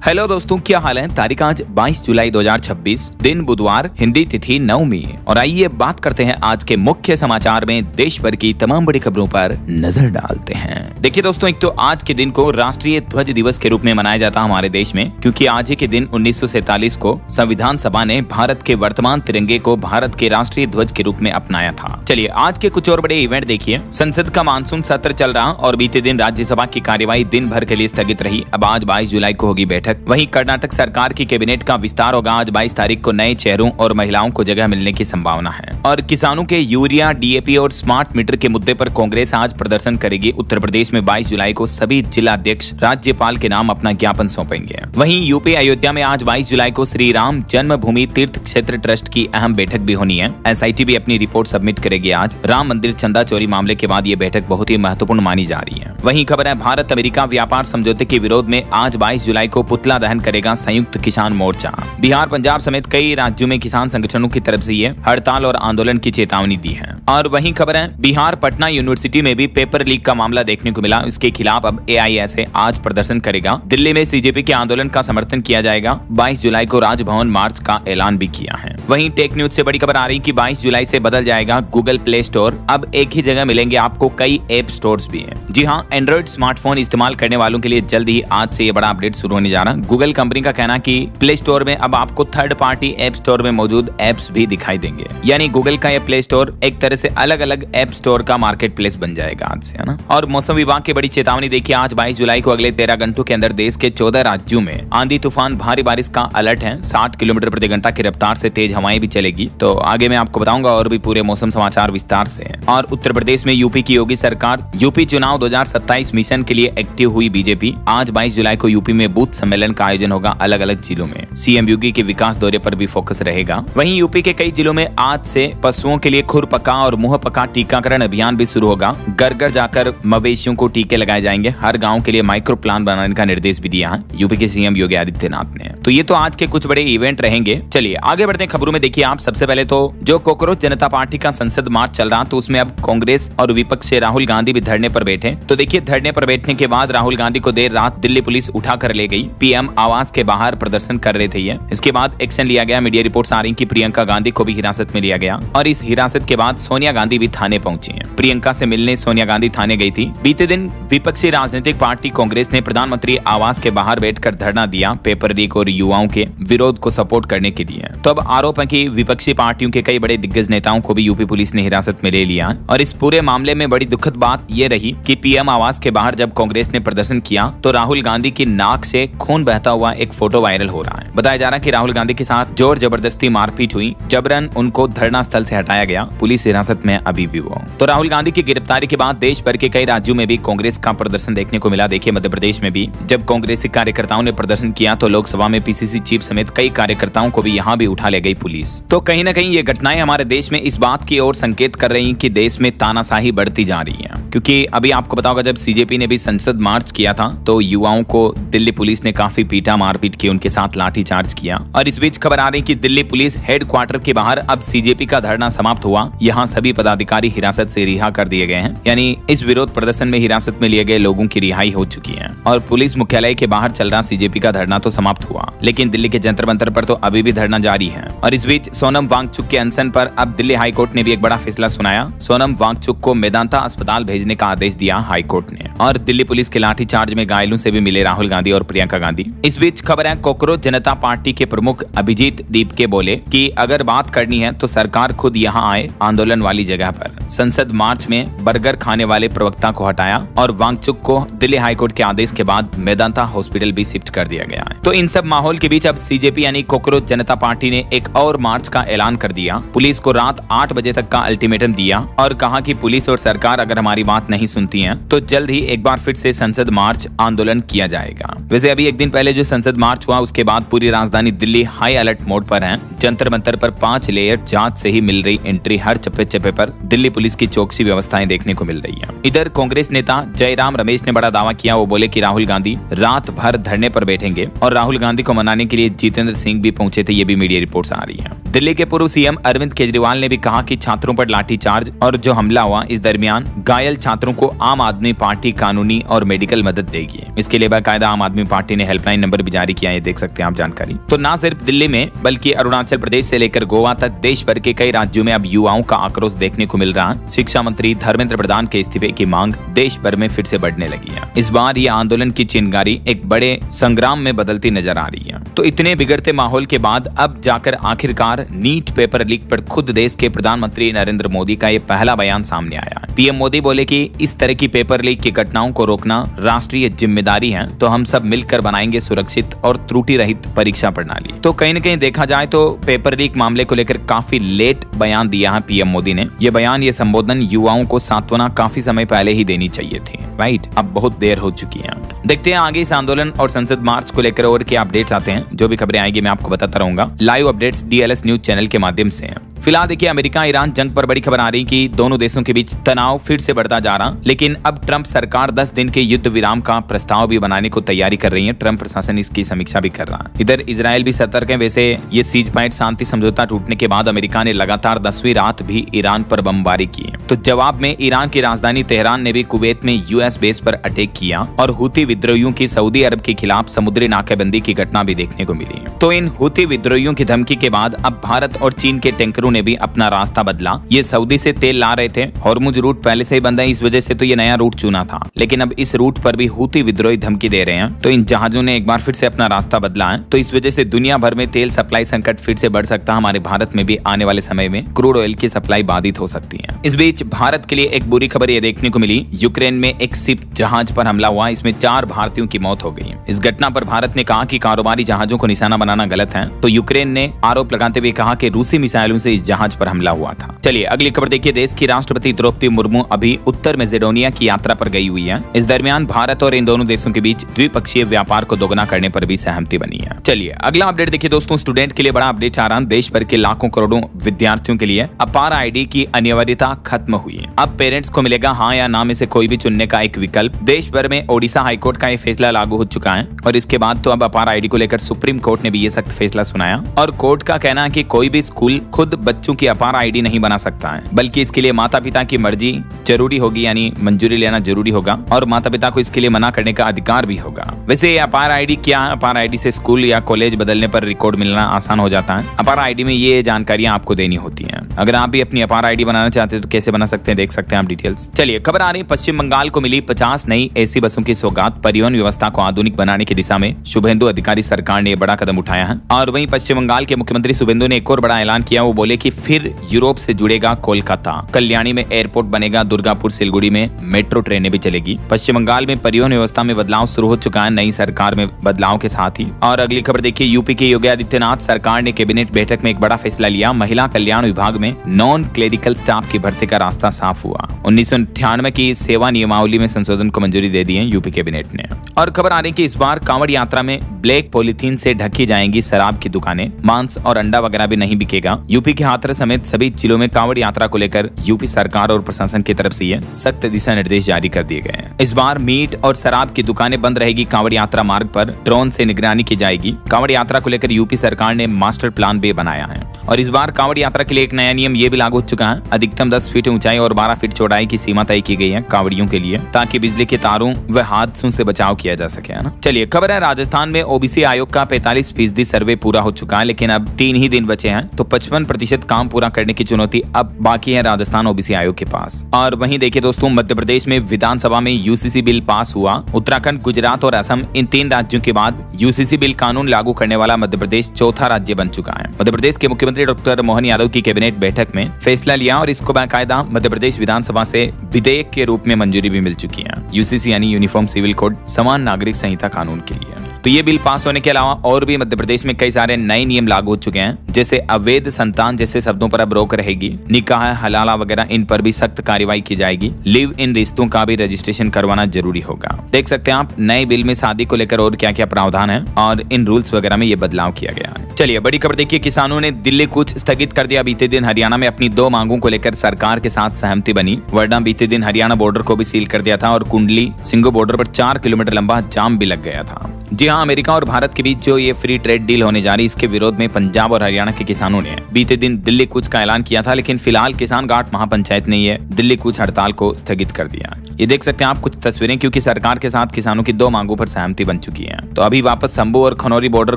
Hello दोस्तों, क्या हाल है। तारीख आज 22 जुलाई 2026, दिन बुधवार, हिंदी तिथि नवमी। और आइए बात करते हैं आज के मुख्य समाचार में देश भर की तमाम बड़ी खबरों पर नजर डालते हैं। देखिए दोस्तों, एक तो आज के दिन को राष्ट्रीय ध्वज दिवस के रूप में मनाया जाता है हमारे देश में, क्योंकि आज ही के दिन 1947 को संविधान सभा ने भारत के वर्तमान तिरंगे को भारत के राष्ट्रीय ध्वज के रूप में अपनाया था। चलिए आज के कुछ और बड़े इवेंट देखिए। संसद का मानसून सत्र चल रहा और बीते दिन राज्यसभा की कार्यवाही दिन भर के लिए स्थगित रही। अब आज 22 जुलाई को होगी बैठक। वहीं कर्नाटक सरकार की कैबिनेट का विस्तार होगा। आज 22 तारीख को नए चेहरों और महिलाओं को जगह मिलने की संभावना है। और किसानों के यूरिया, डीएपी और स्मार्ट मीटर के मुद्दे पर कांग्रेस आज प्रदर्शन करेगी। उत्तर प्रदेश में 22 जुलाई को सभी जिला अध्यक्ष राज्यपाल के नाम अपना ज्ञापन सौंपेंगे। वहीं यूपी अयोध्या में आज 22 जुलाई को श्री राम जन्मभूमि तीर्थ क्षेत्र ट्रस्ट की अहम बैठक भी होनी है। एसआईटी भी अपनी रिपोर्ट सबमिट करेगी। आज राम मंदिर चंदा चोरी मामले के बाद ये बैठक बहुत ही महत्वपूर्ण मानी जा रही है। वहीं खबर है, भारत अमेरिका व्यापार समझौते के विरोध में आज 22 जुलाई को पुतला दहन करेगा संयुक्त किसान मोर्चा। बिहार, पंजाब समेत कई राज्यों में किसान संगठनों की तरफ से ये हड़ताल और आंदोलन की चेतावनी दी है। और वहीं खबर है, बिहार पटना यूनिवर्सिटी में भी पेपर लीक का मामला देखने को मिला। इसके खिलाफ अब एआईएसए आज प्रदर्शन करेगा। दिल्ली में सीजेपी के आंदोलन का समर्थन किया जाएगा। 22 जुलाई को राजभवन मार्च का ऐलान भी किया है। वहीं टेक न्यूज से बड़ी खबर आ रही कि 22 जुलाई से बदल जाएगा गूगल प्ले स्टोर। अब एक ही जगह मिलेंगे आपको कई ऐप स्टोर्स भी हैं। जी हाँ, एंड्रॉइड स्मार्टफोन इस्तेमाल करने वालों के लिए जल्द ही आज से ये बड़ा अपडेट शुरू होने जा रहा है। गूगल कंपनी का कहना कि प्ले स्टोर में अब आपको थर्ड पार्टी ऐप स्टोर में मौजूद ऐप्स भी दिखाई देंगे। यानी गूगल का यह प्ले स्टोर एक तरह से अलग अलग ऐप स्टोर का मार्केट प्लेस बन जाएगा आज से, है ना। और मौसम विभाग की बड़ी चेतावनी देखिए। आज 22 जुलाई को अगले 13 घंटों के अंदर देश के 14 राज्यों में आंधी तूफान भारी बारिश का अलर्ट है। 60 किलोमीटर प्रति घंटा की रफ्तार से तेज हवाएं भी चलेगी। तो आगे मैं आपको बताऊंगा और भी पूरे मौसम समाचार विस्तार से। और उत्तर प्रदेश में यूपी की योगी सरकार, यूपी चुनाव 2027 मिशन के लिए एक्टिव हुई बीजेपी। आज 22 जुलाई को यूपी में बूथ सम्मेलन का आयोजन होगा अलग अलग जिलों में। सीएम योगी के विकास दौरे पर भी फोकस रहेगा। वहीं यूपी के कई जिलों में आज से पशुओं के लिए खुरपका और मुंहपका टीकाकरण अभियान भी शुरू होगा। घर घर जाकर मवेशियों को टीके लगाए जाएंगे। हर गांव के लिए माइक्रो प्लान बनाने का निर्देश भी दिया है यूपी के सीएम योगी आदित्यनाथ ने। तो ये तो आज के कुछ बड़े इवेंट रहेंगे। चलिए आगे बढ़ते हैं खबरों में। देखिए आप, सबसे पहले तो जो कॉकरोच जनता पार्टी का संसद मार्च चल रहा, तो उसमें अब कांग्रेस और विपक्ष से राहुल गांधी भी धरने पर बैठे। तो देखिए, धरने पर बैठने के बाद राहुल गांधी को देर रात दिल्ली पुलिस उठा कर ले गई। पीएम आवास के बाहर प्रदर्शन कर रहे थे ये। इसके बाद एक्शन लिया गया। मीडिया रिपोर्ट्स आ रही कि प्रियंका गांधी को भी हिरासत में लिया गया और इस हिरासत के बाद सोनिया गांधी भी थाने पहुंची हैं। प्रियंका से मिलने सोनिया गांधी थाने गई थी। बीते दिन विपक्षी राजनीतिक पार्टी कांग्रेस ने प्रधानमंत्री आवास के बाहर बैठकर धरना दिया पेपर लीक और युवाओं के विरोध को सपोर्ट करने के लिए। तो अब आरोप है कि विपक्षी पार्टियों के कई बड़े दिग्गज नेताओं को भी यूपी पुलिस ने हिरासत में ले लिया। और इस पूरे मामले में बड़ी दुखद बात यह रही कि पीएम आवास के बाहर जब कांग्रेस ने प्रदर्शन किया तो राहुल गांधी की नाक से खून बहता हुआ एक फोटो वायरल हो रहा है। बताया जा रहा है कि राहुल गांधी के साथ जोर जबरदस्ती मारपीट हुई। जबरन उनको धरना स्थल से हटाया गया। पुलिस हिरासत में अभी भी वो। तो राहुल गांधी की गिरफ्तारी के बाद देश भर के कई राज्यों में भी कांग्रेस का प्रदर्शन देखने को मिला। देखिए मध्य प्रदेश में भी जब कांग्रेसी कार्यकर्ताओं ने प्रदर्शन किया तो लोकसभा में पीसीसी चीफ समेत कई कार्यकर्ताओं को भी यहाँ भी उठा ले गई पुलिस। तो कहीं न कहीं ये घटनाएं हमारे देश में इस बात की ओर संकेत कर रही कि देश में तानाशाही बढ़ती जा रही है। क्योंकि अभी आपको पता होगा, जब सीजेपी ने भी संसद मार्च किया था तो युवाओं को दिल्ली पुलिस ने काफी पीटा, मारपीट की, उनके साथ लाठीचार्ज किया। और इस बीच खबर आ रही कि दिल्ली पुलिस हेडक्वार्टर के बाहर अब सीजेपी का धरना समाप्त हुआ। यहाँ सभी पदाधिकारी हिरासत से रिहा कर दिए गए हैं। यानी इस विरोध प्रदर्शन में हिरासत में लिए गए लोगों की रिहाई हो चुकी है। और पुलिस मुख्यालय के बाहर चल रहा सीजेपी का धरना तो समाप्त हुआ, लेकिन दिल्ली के जंतर मंतर पर तो अभी भी धरना जारी है। और इस बीच सोनम वांगचुक के अनशन पर अब दिल्ली हाईकोर्ट ने भी एक बड़ा फैसला सुनाया। सोनम वांगचुक को मेदांता अस्पताल भेजने का आदेश दिया हाईकोर्ट ने। और दिल्ली पुलिस के लाठीचार्ज में घायलों से भी मिले राहुल गांधी और प्रियंका गांधी। इस बीच खबर है, कॉकरोच जनता पार्टी के प्रमुख अभिजीत दीपके बोले कि अगर बात करनी है तो सरकार खुद यहाँ आए आंदोलन वाली जगह पर। संसद मार्च में बर्गर खाने वाले प्रवक्ता को हटाया और वांगचुक को दिल्ली हाईकोर्ट के आदेश के बाद मेदांता हॉस्पिटल भी शिफ्ट कर दिया गया है। तो इन सब माहौल के बीच अब सीजेपी यानी कॉकरोच जनता पार्टी ने एक और मार्च का ऐलान कर दिया। पुलिस को रात 8 बजे तक का अल्टीमेटम दिया और कहा कि पुलिस और सरकार अगर हमारी बात नहीं सुनती है तो जल्द ही एक बार फिर से संसद मार्च आंदोलन किया जाएगा। वैसे अभी एक दिन पहले जो संसद मार्च हुआ उसके बाद पूरी राजधानी दिल्ली हाई अलर्ट मोड पर है। जंतर मंतर पर 5 लेयर जांच से ही मिल रही एंट्री। हर चप्पे चप्पे पर दिल्ली पुलिस की चौकसी व्यवस्थाएं देखने को मिल रही है। इधर कांग्रेस नेता जयराम रमेश ने बड़ा दावा किया। वो बोले कि राहुल गांधी रात भर धरने पर बैठेंगे और राहुल गांधी को मनाने के लिए जितेंद्र सिंह भी पहुंचे थे। ये भी मीडिया रिपोर्ट्स आ रही है। दिल्ली के पूर्व सीएम अरविंद केजरीवाल ने भी कहा कि छात्रों पर लाठीचार्ज और जो हमला हुआ इस दरमियान घायल छात्रों को आम आदमी पार्टी कानूनी और मेडिकल मदद देगी। इसके लिए बाकायदा आम आदमी पार्टी ने हेल्पलाइन नंबर भी जारी किया है, देख सकते हैं आप जानकारी। तो ना सिर्फ दिल्ली में बल्कि अरुणाचल प्रदेश से लेकर गोवा तक देश भर के कई राज्यों में अब युवाओं का आक्रोश देखने को मिल रहा है। शिक्षा मंत्री धर्मेंद्र प्रधान के इस्तीफे की मांग देश भर में फिर से बढ़ने लगी है। इस बार ये आंदोलन की चिंगारी एक बड़े संग्राम में बदलती नजर आ रही है। तो इतने बिगड़ते माहौल के बाद अब जाकर आखिरकार नीट पेपर लीक पर खुद देश के प्रधानमंत्री नरेंद्र मोदी का ये पहला बयान सामने आया है। पीएम मोदी बोले कि इस तरह की पेपर लीक की घटनाओं को रोकना राष्ट्रीय जिम्मेदारी है, तो हम सब मिलकर बनाएंगे सुरक्षित और त्रुटि रहित परीक्षा प्रणाली। तो कहीं न कहीं देखा जाए तो पेपर लीक मामले को लेकर काफी लेट बयान दिया है पीएम मोदी ने। ये बयान, ये संबोधन युवाओं को सांत्वना काफी समय पहले ही देनी चाहिए थी, राइट? अब बहुत देर हो चुकी है। देखते हैं आगे इस आंदोलन और संसद मार्च को लेकर और क्या अपडेट्स आते हैं। जो भी खबरें आएगी मैं आपको बताता रहूंगा। Live updates DLS news channel के माध्यम से। फिलहाल देखिए, अमेरिका ईरान जंग पर बड़ी खबर आ रही कि दोनों देशों के बीच तनाव फिर से बढ़ता जा रहा। लेकिन अब ट्रंप सरकार 10 दिन के युद्ध विराम का प्रस्ताव भी बनाने को तैयारी कर रही है। ट्रंप प्रशासन इसकी समीक्षा भी कर रहा है। इधर इजराइल भी सतर्क है। वैसे ये सीज फायर शांति समझौता टूटने के बाद अमेरिका ने लगातार 10वीं रात भी ईरान पर बमबारी की है। तो जवाब में ईरान की राजधानी तेहरान ने भी कुवैत में यूएस बेस पर अटैक किया और हुती विद्रोहियों की सऊदी अरब के खिलाफ समुद्री नाकेबंदी की घटना भी देखने को मिली है। तो इन हुती विद्रोहियों की धमकी के बाद अब भारत और चीन के टैंकरों ने भी अपना रास्ता बदला। ये सऊदी से तेल ला रहे थे। हॉर्मुज रूट पहले से ही बंद है, इस वजह से तो ये नया रूट चुना था। लेकिन अब इस रूट पर भी हुती विद्रोही धमकी दे रहे हैं। तो इन जहाजों ने एक बार फिर से अपना रास्ता बदला है। तो इस वजह से दुनिया भर में तेल सप्लाई संकट फिर से बढ़ सकता है। हमारे भारत में भी आने वाले समय में क्रूड ऑयल की सप्लाई बाधित हो सकती है। इस बीच भारत के लिए एक बुरी खबर ये देखने को मिली। यूक्रेन में एक शिप जहाज पर हमला हुआ, इसमें 4 भारतीयों की मौत हो गई। इस घटना पर भारत ने कहा कि कारोबारी जहाजों को निशाना बनाना गलत है। तो यूक्रेन ने आरोप लगाते हुए कहा कि रूसी मिसाइलों से इस जहाज पर हमला हुआ था। चलिए अगली खबर देखिए। देश की राष्ट्रपति द्रौपदी मुर्मू अभी उत्तर मैसेडोनिया की यात्रा पर गई हुई है। इस दरमियान भारत और इन दोनों देशों के बीच द्विपक्षीय व्यापार को दोगुना करने पर भी सहमति बनी है। चलिए अगला अपडेट देखिए दोस्तों। स्टूडेंट के लिए बड़ा अपडेट आ रहा है। देश भर के लाखों करोड़ों विद्यार्थियों के लिए अपार आईडी की अनिवार्यता खत्म हुई है। अब पेरेंट्स को मिलेगा हाँ या ना में से कोई भी चुनने का एक विकल्प। देश भर में ओडिशा हाईकोर्ट का यह फैसला लागू हो चुका है और इसके बाद तो अब अपार आईडी को लेकर सुप्रीम कोर्ट ने भी ये सख्त फैसला सुनाया। और कोर्ट का कहना है कि कोई भी स्कूल खुद बच्चों की अपार आईडी नहीं बना सकता है, बल्कि इसके लिए माता पिता की मर्जी जरूरी होगी, यानी मंजूरी लेना जरूरी होगा और माता पिता को इसके लिए मना करने का अधिकार भी होगा। वैसे अपार आईडी क्या है? अपार आईडी से स्कूल या कॉलेज बदलने पर रिकॉर्ड मिलना आसान हो जाता है। अपार आईडी में ये जानकारियां आपको देनी होती हैं। अगर आप भी अपनी अपार आईडी बनाना चाहते हैं तो कैसे बना सकते हैं, देख सकते हैं आप डिटेल्स। चलिए खबर आ रही है, पश्चिम बंगाल को मिली 50 नई एसी बसों की सौगात। परिवहन व्यवस्था को आधुनिक बनाने की दिशा में शुभेंदु अधिकारी सरकार ने बड़ा कदम उठाया है। और वहीं पश्चिम बंगाल के मुख्यमंत्री शुभेंदु ने एक और बड़ा ऐलान किया। वो बोले कि फिर यूरोप से जुड़ेगा कोलकाता। कल्याणी में एयरपोर्ट बनेगा। दुर्गापुर सिलगुड़ी में मेट्रो ट्रेनें भी चलेगी। पश्चिम बंगाल में परिवहन व्यवस्था में बदलाव शुरू हो चुका है नई सरकार में बदलाव के साथ ही। और अगली खबर देखिए, यूपी के योगी आदित्यनाथ सरकार ने कैबिनेट बैठक में एक बड़ा फैसला लिया। महिला कल्याण विभाग में नॉन क्लेरिकल स्टाफ की भर्ती का रास्ता साफ हुआ। 1998 की सेवा नियमावली में संशोधन को मंजूरी दे दी है यूपी कैबिनेट ने। और खबर आ रही है कि इस बार कांवड़ यात्रा में ब्लैक पॉलिथीन से ढकी जाएंगी शराब की दुकानें। मांस और अंडा वगैरह भी नहीं बिकेगा। यूपी के हाथरस समेत सभी जिलों में कांवड़ यात्रा को लेकर यूपी सरकार और प्रशासन की तरफ से ये सख्त दिशा निर्देश जारी कर दिए गए हैं। इस बार मीट और शराब की दुकानें बंद रहेगी। कांवड़ यात्रा मार्ग पर ड्रोन से निगरानी की जाएगी। कांवड़ यात्रा को लेकर यूपी सरकार ने मास्टर प्लान भी बनाया है। और इस बार कांवड़ यात्रा के लिए एक नया नियम ये भी लागू हो चुका है। अधिकतम 10 फीट ऊंचाई और 12 फीट चौड़ाई की सीमा तय की गई है कांवड़ियों के लिए, ताकि बिजली के तारों व हादसों से बचाव किया जा सके, है ना। चलिए खबर है, राजस्थान में ओबीसी आयोग का 45% सर्वे पूरा हो चुका है, लेकिन अब 3 ही दिन बचे हैं। तो 55% काम पूरा करने की चुनौती अब बाकी है राजस्थान ओबीसी आयोग के पास। और वहीं देखिए दोस्तों, मध्य प्रदेश में विधानसभा में यूसीसी बिल पास हुआ। उत्तराखंड, गुजरात और असम, इन 3 राज्यों के बाद यूसीसी बिल कानून लागू करने वाला मध्य प्रदेश चौथा राज्य बन चुका है। मध्य प्रदेश के मुख्यमंत्री डॉक्टर मोहन यादव की कैबिनेट बैठक में फैसला लिया और इसको बाकायदा मध्य प्रदेश विधानसभा से विधेयक के रूप में मंजूरी भी मिल चुकी है। यूसीसी यानी यूनिफॉर्म सिविल कोड, समान नागरिक संहिता कानून के लिए। तो ये बिल पास होने के अलावा और भी मध्य प्रदेश में कई सारे नए नियम लागू हो चुके हैं, जैसे अवैध संतान जैसे शब्दों पर अब रोक रहेगी। निकाह, हलाला वगैरह इन पर भी सख्त कार्रवाई की जाएगी। लिव इन रिश्तों का भी रजिस्ट्रेशन करवाना जरूरी होगा। देख सकते हैं आप नए बिल में शादी को लेकर और क्या क्या प्रावधान है और इन रूल्स वगैरह में ये बदलाव किया गया है। चलिए बड़ी खबर देखिए, किसानों ने दिल्ली कूच स्थगित कर दिया। बीते दिन हरियाणा में अपनी 2 मांगों को लेकर सरकार के साथ सहमति बनी। वरना बीते दिन हरियाणा बॉर्डर को भी सील कर दिया था और कुंडली सिंगो बॉर्डर पर 4 4 किलोमीटर लंबा जाम भी लग गया था। जी हाँ, अमेरिका और भारत के बीच जो ये फ्री ट्रेड डील होने जा रही है, इसके विरोध में पंजाब और हरियाणा के किसानों ने बीते दिन दिल्ली कूच का ऐलान किया था, लेकिन फिलहाल किसान घाट महापंचायत ने ये दिल्ली कूच हड़ताल को स्थगित कर दिया। ये देख सकते हैं आप कुछ तस्वीरें, क्योंकि सरकार के साथ किसानों की 2 मांगों पर सहमति बन चुकी है। तो अभी वापस शंभू और खनौरी बॉर्डर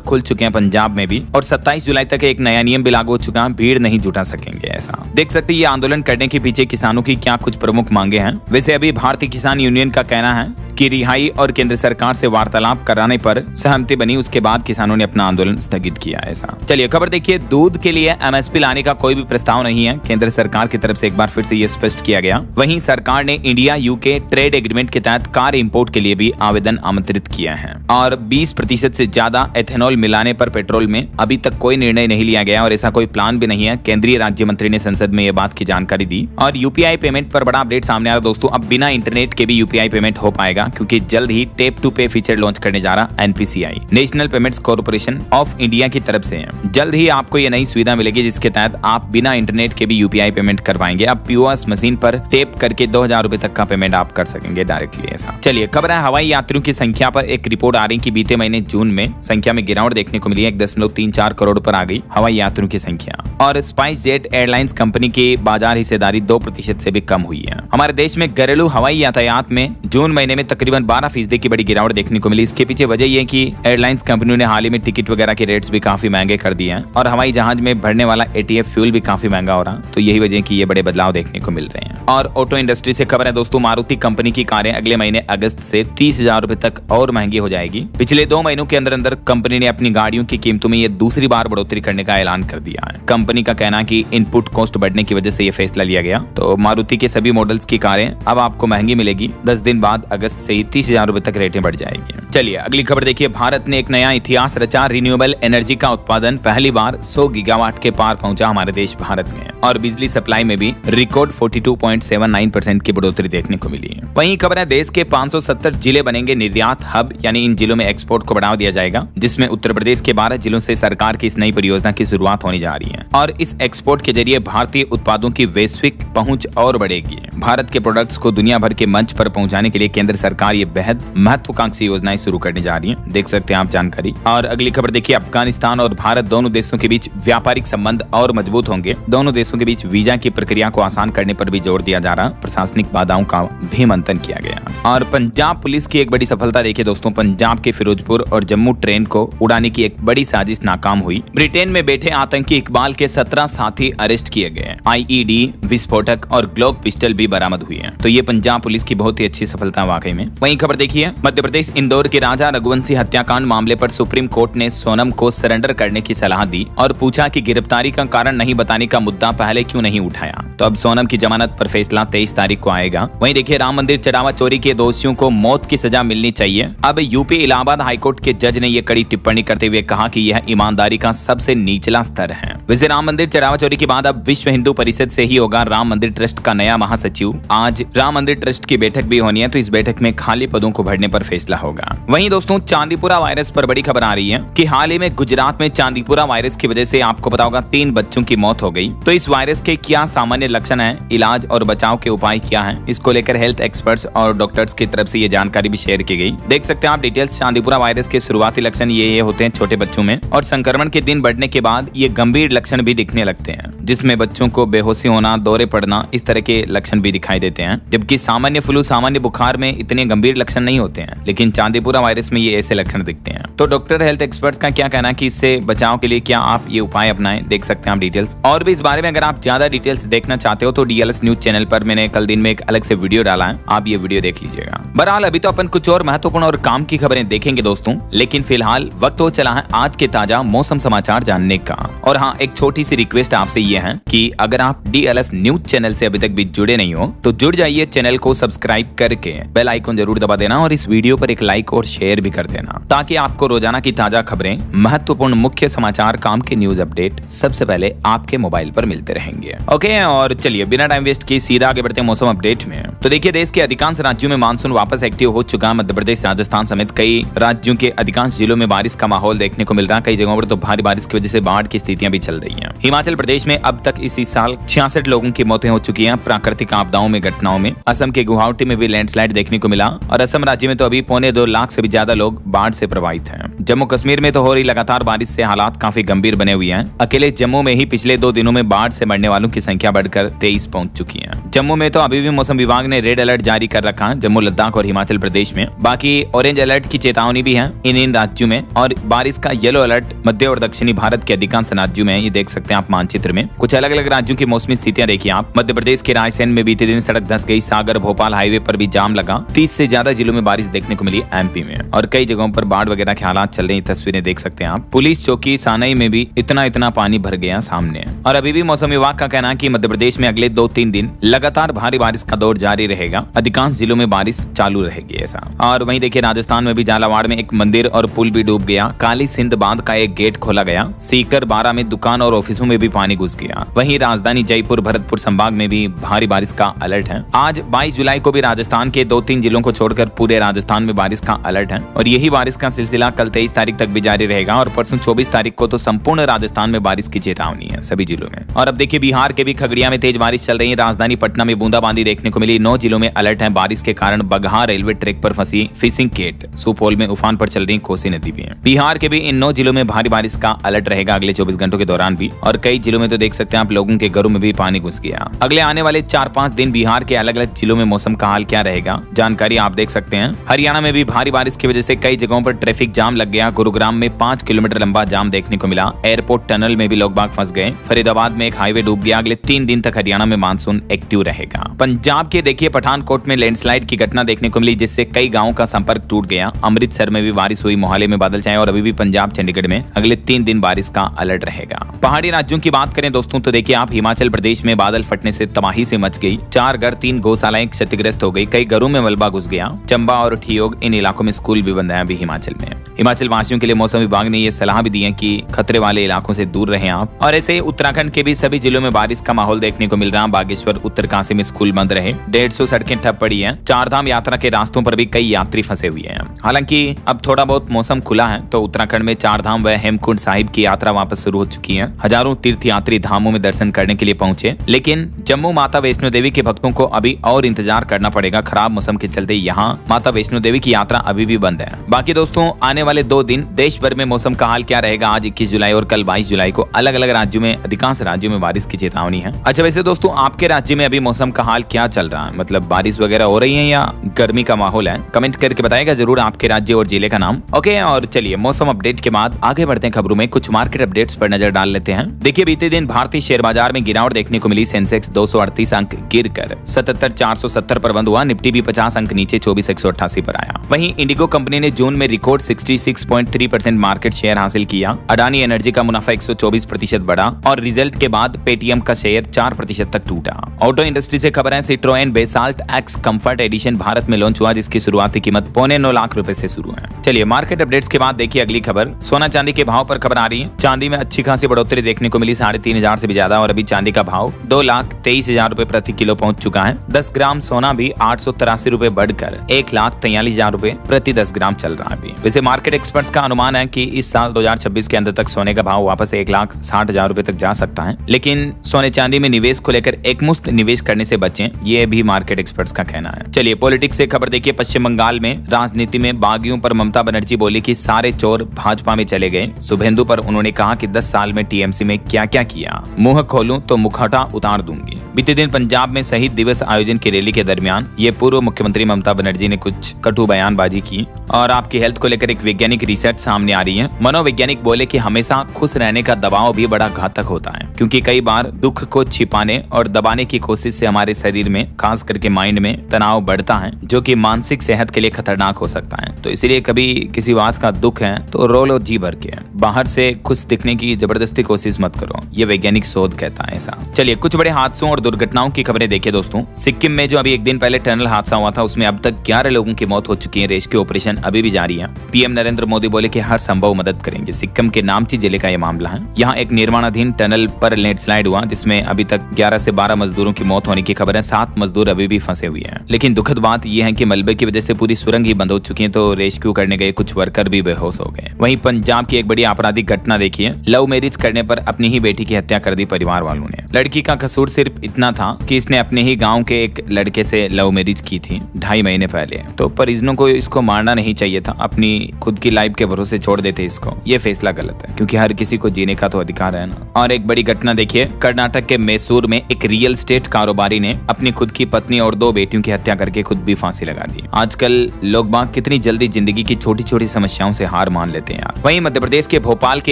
खुल चुके हैं पंजाब में भी, और 27 जुलाई तक एक नया नियम भी लागू हो चुका है, भीड़ नहीं जुटा सकेंगे। ऐसा देख सकते हैं ये आंदोलन करने के पीछे किसानों की क्या कुछ प्रमुख मांगे हैं। वैसे अभी भारतीय किसान यूनियन का कहना है कि रिहाई और केंद्र सरकार से वार्तालाप कराने पर सहमति बनी, उसके बाद किसानों ने अपना आंदोलन स्थगित किया। ऐसा चलिए खबर देखिए, दूध के लिए एमएसपी लाने का कोई भी प्रस्ताव नहीं है, केंद्र सरकार की तरफ से एक बार फिर से ये स्पष्ट किया गया। वहीं सरकार ने इंडिया यूके ट्रेड एग्रीमेंट के तहत कार इंपोर्ट के लिए भी आवेदन आमंत्रित किया है, और 20% से ज्यादा एथेनॉल मिलाने पर पेट्रोल में अभी तक कोई निर्णय नहीं लिया गया और ऐसा कोई प्लान भी नहीं है। केंद्रीय राज्य मंत्री ने संसद में यह बात की जानकारी दी। और यूपीआई पेमेंट पर बड़ा अपडेट सामने आ रहा दोस्तों, अब बिना इंटरनेट के भी यूपीआई पेमेंट हो पाएगा, क्योंकि जल्द ही tap to pay feature launch करने जा रहा NPCI, national payments corporation of India की तरफ से है। जल्द ही आपको ये नई सुविधा मिलेगी, जिसके तहत आप बिना इंटरनेट के भी यूपीआई पेमेंट कर पाएंगे। अब पीओएस मशीन पर टैप करके 2000 रुपए तक का पेमेंट आप कर सकेंगे डायरेक्टली। ऐसा चलिए खबर है, हवाई यात्रियों की संख्या पर एक रिपोर्ट आ रही कि बीते महीने जून में संख्या में गिरावट देखने को मिली है, 1.34 करोड़ पर आ गई हवाई यात्रियों की संख्या। और स्पाइस जेट एयरलाइंस कंपनी की बाजार हिस्सेदारी 2% से भी कम हुई है। हमारे देश में घरेलू हवाई यातायात में जून महीने में तकरीबन 12% की बड़ी गिरावट देखने को मिली। इसके पीछे वजह यह कि एयरलाइंस कंपनियों ने हाल ही में टिकट वगैरह के रेट्स भी काफी महंगे कर दिए हैं, और हवाई जहाज में भरने वाला एटीएफ फ्यूल भी काफी महंगा हो रहा, तो यही वजह की ये बड़े बदलाव देखने को मिल रहे हैं। और ऑटो इंडस्ट्री से खबर है दोस्तों, मारुति कंपनी की कारें अगले महीने अगस्त से 30,000 रुपए तक और महंगी हो जाएगी। पिछले 2 महीनों के अंदर अंदर कंपनी ने अपनी गाड़ियों की कीमतों में ये दूसरी बार बढ़ोतरी करने का ऐलान कर दिया है। कंपनी का कहना है कि इनपुट कॉस्ट बढ़ने की वजह से ये फैसला लिया गया। तो मारुति के सभी मॉडल्स की कारें अब आपको महंगी मिलेगी। 10 दिन बाद अगस्त से ही 30,000 रुपए तक रेटें बढ़ जाएगी। चलिए अगली खबर देखिए, भारत ने एक नया इतिहास रचा, रिन्यूएबल एनर्जी का उत्पादन पहली बार 100 गीगावाट के पार पहुंचा हमारे देश भारत में, और बिजली सप्लाई में भी रिकॉर्ड 42.79% की बढ़ोतरी देखने को मिली है। वहीं खबर है, देश के 570 जिले बनेंगे निर्यात हब, यानी इन जिलों में एक्सपोर्ट को बढ़ावा दिया जाएगा, जिसमें उत्तर प्रदेश के 12 जिलों से सरकार की इस नई परियोजना की शुरुआत होने जा रही है। और इस एक्सपोर्ट के जरिए भारतीय उत्पादों की वैश्विक पहुंच और बढ़ेगी। भारत के प्रोडक्ट्स को दुनिया भर के मंच पर पहुंचाने के लिए केंद्र सरकार ये बेहद महत्वाकांक्षी योजनाएं शुरू करने जा रही है, देख सकते हैं आप जानकारी। और अगली खबर देखिए, अफगानिस्तान और भारत दोनों देशों के बीच व्यापारिक संबंध और मजबूत होंगे। दोनों देशों के बीच वीजा की प्रक्रिया को आसान करने पर भी जोर दिया जा रहा, प्रशासनिक बाधाओं का भी मंथन किया गया। और पंजाब पुलिस की एक बड़ी सफलता देखिए दोस्तों, पंजाब के फिरोजपुर और जम्मू ट्रेन को उड़ाने की एक बड़ी साजिश नाकाम हुई। ब्रिटेन में बैठे आतंकी इकबाल के 17 साथी अरेस्ट किए गए। आईईडी, विस्फोटक और ग्लोक पिस्टल भी बरामद हुई है। तो ये पंजाब पुलिस की बहुत ही अच्छी सफलता वाकई में। वहीं खबर देखिए, मध्य प्रदेश इंदौर के राजा रघुवंशी हत्याकांड मामले पर सुप्रीम कोर्ट ने सोनम को सरेंडर करने की सलाह दी और पूछा कि गिरफ्तारी का कारण नहीं बताने का मुद्दा पहले क्यों नहीं उठाया। तो अब सोनम की जमानत पर फैसला 23 तारीख को आएगा। वहीं देखिए, राम मंदिर चढ़ावा चोरी के दोषियों को मौत की सजा मिलनी चाहिए। अब यूपी इलाहाबाद हाईकोर्ट के जज ने यह कड़ी टिप्पणी करते हुए कहा कि यह ईमानदारी का सबसे निचला स्तर है। वैसे राम मंदिर चढ़ावा चोरी के बाद अब विश्व हिंदू परिषद से ही होगा राम मंदिर ट्रस्ट का नया महासचिव। आज राम मंदिर ट्रस्ट की बैठक भी होनी है, तो इस बैठक में खाली पदों को भरने पर फैसला होगा। वहीं दोस्तों, चांदीपुरा वायरस पर बड़ी खबर आ रही है कि हाल ही में गुजरात में चांदीपुरा वायरस की वजह से आपको पता होगा 3 बच्चों की मौत हो गई। तो इस वायरस के क्या सामान्य लक्षण है, इलाज और बचाव के उपाय क्या है, इसको लेकर हेल्थ एक्सपर्ट्स और डॉक्टर्स की तरफ से ये जानकारी भी शेयर की गई। देख सकते हैं आप डिटेल्स। चांदीपुरा वायरस के शुरुआती लक्षण ये होते हैं छोटे बच्चों में, और संक्रमण के दिन बढ़ने के बाद ये गंभीर लक्षण भी दिखने लगते हैं, जिसमें बच्चों को बेहोशी होना, दौरे पड़ना, इस तरह के लक्षण भी दिखाई देते हैं। जबकि सामान्य फ्लू, सामान्य बुखार में इतने गंभीर लक्षण नहीं होते हैं, लेकिन चांदीपुरा वायरस में ये ऐसे लक्षण दिखते हैं। तो डॉक्टर, हेल्थ एक्सपर्ट्स का क्या कहना है कि इससे बचाव के लिए क्या आप ये उपाय अपनाएं, देख सकते हैं आप डिटेल्स। और भी इस बारे में अगर आप ज्यादा डिटेल्स देखना चाहते हो तो डीएलएस न्यूज चैनल पर मैंने कल दिन में एक अलग से वीडियो डाला है, आप ये वीडियो देख लीजिएगा। बहरहाल अभी तो अपन कुछ और महत्वपूर्ण और काम की खबरें देखेंगे दोस्तों, लेकिन फिलहाल वक्त हो चला है आज के ताजा मौसम समाचार जानने का। और हाँ, एक छोटी सी रिक्वेस्ट आपसे ये है कि अगर आप डीएलएस न्यूज चैनल से अभी तक भी जुड़े नहीं हो तो जुड़ जाइए, चैनल को सब्सक्राइब करके बेल आइकन जरूर दबा देना और इस वीडियो पर एक लाइक और शेयर भी कर देना, ताकि आपको रोजाना की ताजा खबरें, महत्वपूर्ण मुख्य समाचार, काम के न्यूज अपडेट सबसे पहले आपके मोबाइल पर मिलते रहेंगे। ओके, और चलिए बिना टाइम वेस्ट किए सीधा आगे बढ़ते हैं मौसम अपडेट में। तो देखिए, देश के अधिकांश राज्यों में मानसून वापस एक्टिव हो चुका है। मध्य प्रदेश, राजस्थान समेत कई राज्यों के अधिकांश जिलों में बारिश का माहौल देखने को मिल रहा है। कई जगहों पर तो भारी बारिश की वजह से बाढ़ की स्थितियां भी चल रही हैं। हिमाचल प्रदेश में अब तक इसी साल 66 लोगों की मौतें हो चुकी हैं प्राकृतिक आपदाओं में, घटनाओं में। असम के गुवाहाटी में भी लैंडस्लाइड देखने को मिला। और असम राज्य में तो अभी 1.25 लाख से भी ज्यादा लोग बाढ़ से प्रभावित हैं। जम्मू कश्मीर में तो हो रही लगातार बारिश से हालात काफी गंभीर बने हुए हैं। अकेले जम्मू में ही पिछले 2 दिनों में बाढ़ से मरने वालों की संख्या बढ़कर 23 पहुंच चुकी है। जम्मू में तो अभी भी मौसम विभाग ने रेड अलर्ट जारी कर रखा है, जम्मू, लद्दाख और हिमाचल प्रदेश में। बाकी ऑरेंज अलर्ट की चेतावनी भी है इन राज्यों में, और बारिश का येलो अलर्ट मध्य और दक्षिणी भारत के अधिकांश राज्यों में। ये देख सकते हैं आप मानचित्र में। कुछ अलग अलग राज्यों की मौसमी स्थितियां देखिए आप। मध्य प्रदेश के रायसेन में बीते दिन सड़क धंस गई। सागर भोपाल हाईवे पर भी जाम लगा। 30 से ज्यादा जिलों में बारिश देखने को मिली एमपी में, और कई जगहों पर बाढ़ वगैरह के हालात चल रही तस्वीरें देख सकते हैं आप। पुलिस चौकी सानई में भी इतना पानी भर गया सामने। और अभी भी मौसम विभाग का कहना है कि मध्य प्रदेश में अगले 2-3 दिन लगातार भारी बारिश का दौर जारी रहेगा। अधिकांश जिलों में बारिश चालू रहेगी ऐसा। और वहीं देखिए राजस्थान में भी झालावाड़ में एक मंदिर और पुल भी डूब गया। काली सिंध बांध का एक गेट खोला गया। सीकर, बारां में दुकान और ऑफिसों में भी पानी घुस गया। वहीं राजधानी जयपुर, भरतपुर संभाग में भी भारी बारिश का अलर्ट है। आज 22 जुलाई को भी राजस्थान के 2-3 जिलों को छोड़कर पूरे राजस्थान में बारिश का अलर्ट है, और यही बारिश का सिलसिला कल 23 तारीख तक भी जारी रहेगा। और परसों 24 तारीख को तो संपूर्ण राजस्थान में बारिश की चेतावनी है सभी जिलों में। और अब देखिए बिहार के भी खगड़िया में तेज बारिश चल रही है। राजधानी पटना में बूंदाबांदी देखने को मिली। 9 जिलों में अलर्ट है। बारिश के कारण बगहा रेलवे ट्रैक पर फंसी फिशिंग केट। सुपौल में उफान पर चल रही कोसी नदी भी है। बिहार के भी इन 9 जिलों में भारी बारिश का अलर्ट रहेगा अगले 24 घंटों के दौरान भी। और कई जिलों में तो देख सकते हैं आप लोगों के घरों में भी पानी घुस गया। अगले आने वाले 4-5 दिन बिहार के अलग अलग जिलों में मौसम का हाल क्या रहेगा, जानकारी आप देख सकते हैं। हरियाणा में भी भारी बारिश की वजह से कई जगहों पर ट्रैफिक जाम लग गया। गुरुग्राम में 5 किलोमीटर लंबा जाम देखने को मिला। एयरपोर्ट टनल में भी लोग बाग फंस गए। फरीदाबाद में एक हाईवे डूब गया। अगले 3 दिन तक हरियाणा में मानसून एक्टिव रहेगा। पंजाब के देखिए पठानकोट में लैंडस्लाइड की घटना देखने को मिली, जिससे कई गांवों का संपर्क टूट गया। अमृतसर में भी बारिश हुई। मोहाली में बादल छाए। और अभी भी पंजाब, चंडीगढ़ में अगले 3 दिन बारिश का अलर्ट रहेगा। पहाड़ी राज्यों की बात करें दोस्तों तो देखिए आप हिमाचल प्रदेश में बादल फटने से तबाही से मच गई। 4 घर, 3 गौशालाएं क्षतिग्रस्त हो गई। कई घरों में मलबा घुस गया। चंबा और ठियोग इन इलाकों में स्कूल भी बंद है अभी हिमाचल में। हिमाचल वासियों के लिए मौसम विभाग ने ये सलाह भी दी है कि खतरे वाले इलाकों से दूर रहें आप। और ऐसे उत्तराखंड के भी सभी जिलों में बारिश का माहौल देखने को मिल रहा है। बागेश्वर, उत्तरकाशी में स्कूल बंद रहे। 150 सड़कें ठप पड़ी है। 4 धाम यात्रा के रास्तों पर भी कई यात्री फंसे हुए हैं। हालांकि अब थोड़ा बहुत मौसम खुला है तो उत्तराखंड में 4 धाम व हेमकुंड साहिब की यात्रा वापस शुरू हो चुकी है। हजारों तीर्थयात्री धामों में दर्शन करने के लिए पहुंचे। लेकिन जम्मू माता वैष्णो देवी के भक्तों को अभी और इंतजार करना पड़ेगा। खराब मौसम के चलते यहाँ माता वैष्णो देवी की यात्रा अभी भी बंद है। बाकी दोस्तों आने वाले 2 दिन देश भर में मौसम का हाल क्या रहेगा, आज 21 जुलाई और कल 22 जुलाई को अलग अलग राज्यों में, अधिकांश राज्यों में बारिश की चेतावनी है। अच्छा वैसे दोस्तों आपके राज्य में अभी मौसम का हाल क्या चल रहा है, मतलब बारिश वगैरह हो रही है या गर्मी का माहौल है? कमेंट करके बताएगा जरूर आपके राज्य और जिले का नाम। ओके, और चलिए मौसम अपडेट के बाद आगे बढ़ते हैं खबरों में। कुछ मार्केट अपडेट्स पर नजर डाल लेते हैं। देखिए बीते दिन भारतीय शेयर बाजार में गिरावट देखने को मिली। सेंसेक्स 238 अंक गिरकर 77,470 पर बंद हुआ। निफ्टी भी 50 अंक नीचे 24,188 पर आया। वहीं इंडिगो कंपनी ने जून में रिकॉर्ड 66.3% मार्केट शेयर हासिल किया। अडानी एनर्जी का मुनाफा 124% बढ़ा और रिजल्ट के बाद पेटीएम का शेयर 4% तक टूटा। ऑटो इंडस्ट्री से खबर है, Citroen Basalt X comfort edition Bharat में लॉन्च हुआ, जिसकी शुरुआती कीमत 9.25 लाख रुपए से शुरू है। चलिए मार्केट अपडेट्स के बाद देखिए अगली खबर। सोना चांदी के भाव पर खबर आ रही है। चांदी में अच्छी खासी बढ़ोतरी देखने को मिली, 3,500 से भी ज्यादा, और अभी चांदी का भाव 2,23,000 रुपए प्रति किलो पहुंच चुका है। 10 ग्राम सोना भी 883 रुपए बढ़कर 1,43,000 रुपए प्रति 10 ग्राम चल रहा है अभी। वैसे मार्केट एक्सपर्ट्स का अनुमान है कि इस साल 2026 के अंत तक सोने का भाव वापस 1,60,000 रुपए तक जा सकता है। लेकिन सोने चांदी में निवेश को लेकर एकमुश्त निवेश करने से बचें, ये भी मार्केट एक्सपर्ट्स का कहना है। चलिए पॉलिटिक्स से खबर देखिए। पश्चिम बंगाल में राजनीति में बागियों पर ममता बनर्जी बोली कि सारे चोर भाजपा में चले गए। शुभेंदु पर उन्होंने कहा कि 10 साल में टीएमसी में क्या क्या किया, मुंह खोलूं तो मुखौटा उतार दूंगी। बीते दिन पंजाब में शहीद दिवस आयोजन की रैली के दरमियान ये पूर्व मुख्यमंत्री ममता बनर्जी ने कुछ कटु बयानबाजी की। और आपकी हेल्थ को लेकर एक वैज्ञानिक रिसर्च सामने आ रही है। मनोवैज्ञानिक बोले कि हमेशा खुश रहने का दबाव भी बड़ा घातक होता है, क्योंकि कई बार दुख को छिपाने और दबाने की कोशिश से हमारे शरीर में, खास करके माइंड में तनाव बढ़ता है, जो कि मानसिक सेहत के लिए खतरनाक हो सकता है। तो इसीलिए कभी किसी बात का दुख है तो रो लो जी भर के। बाहर से खुश दिखने की जबरदस्ती कोशिश मत करो, ये वैज्ञानिक शोध कहता है ऐसा। चलिए कुछ बड़े हादसों और दुर्घटनाओं की खबरें देखिए दोस्तों। सिक्किम में जो अभी एक दिन पहले टनल हादसा हुआ था, उसमें अब तक 11 लोगों की मौत हो चुकी है। रेस्क्यू ऑपरेशन अभी भी जारी है। पीएम नरेंद्र मोदी बोले कि हर संभव मदद करेंगे। सिक्किम के नामची जिले का यह मामला है। यहाँ एक निर्माणाधीन टनल पर लैंडस्लाइड हुआ, जिसमें अभी तक 11 से 12 मजदूरों की मौत होने की खबर है। 7 मजदूर अभी भी फंसे हुए हैं। लेकिन दुखद बात यह है कि मलबे की वजह से पूरी सुरंग ही बंद हो चुकी है, तो रेस्क्यू करने गए कुछ वर्कर भी बेहोश हो गए। वहीं पंजाब की एक बड़ी आपराधिक घटना देखिए। लव मैरिज करने पर अपनी ही बेटी की हत्या कर दी परिवार वालों ने। लड़की का कसूर सिर्फ इतना था कि इसने अपने ही गांव के एक लड़के से लव मैरिज की थी। 2.5 महीने पहले। तो परिजनों को इसको मारना नहीं चाहिए था, अपनी खुद की लाइफ के भरोसे छोड़ देते इसको। ये फैसला गलत है क्योंकि हर किसी को जीने का तो अधिकार है ना। और एक बड़ी घटना देखिए, कर्नाटक के मैसूर में एक रियल एस्टेट कारोबारी ने अपनी खुद की पत्नी और 2 बेटियों की हत्या करके खुद भी फांसी लगा दी। आजकल लोग बाग कितनी जल्दी जिंदगी की छोटी छोटी समस्याओं से हार मान लेते हैं यार। वहीं मध्य प्रदेश के भोपाल के